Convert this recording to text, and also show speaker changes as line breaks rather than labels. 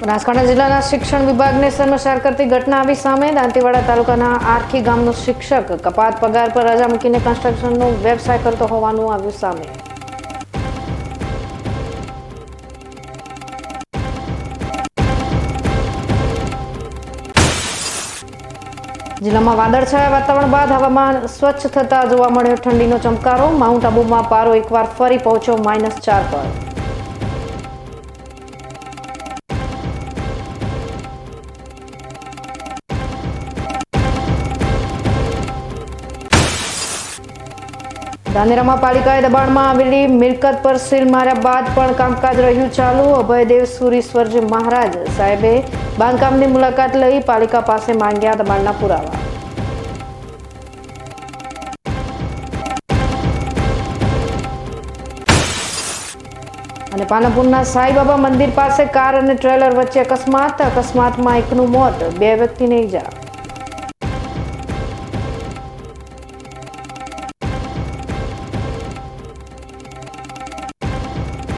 બનાસકાંઠા જિલ્લાના શિક્ષણ વિભાગને શર્મસાર કરતી ઘટના આવી સામે. દાંતીવાડા તાલુકાના આરખી ગામનો શિક્ષક કપાત પગાર પર રજા મૂકીને કન્સ્ટ્રક્શનનો વ્યવસાય કરતો હોવાનું આવ્યું સામે. જિલ્લામાં વાદળછાયા વાતાવરણ બાદ હવામાન સ્વચ્છ થતા જોવા મળ્યો ઠંડીનો ચમકારો. માઉન્ટ આબુમાં પારો એકવાર ફરી પહોંચ્યો -4 પર. ધાનેરામાં પાલિકાએ દબાણમાં આવેલી મિલકત પર સીલ માર્યા બાદ પણ કામકાજ રહ્યું ચાલુ. અભયદેવ સુરીશ્વરજી મહારાજ સાહેબે બાંધકામની મુલાકાત લઈ પાલિકા પાસે માંગ્યા દબાણના પુરાવા. અને પાલનપુરના સાંઈબાબા મંદિર પાસે કાર અને ટ્રેલર વચ્ચે અકસ્માતમાં એકનું મોત, 2 વ્યક્તિને ઈજા.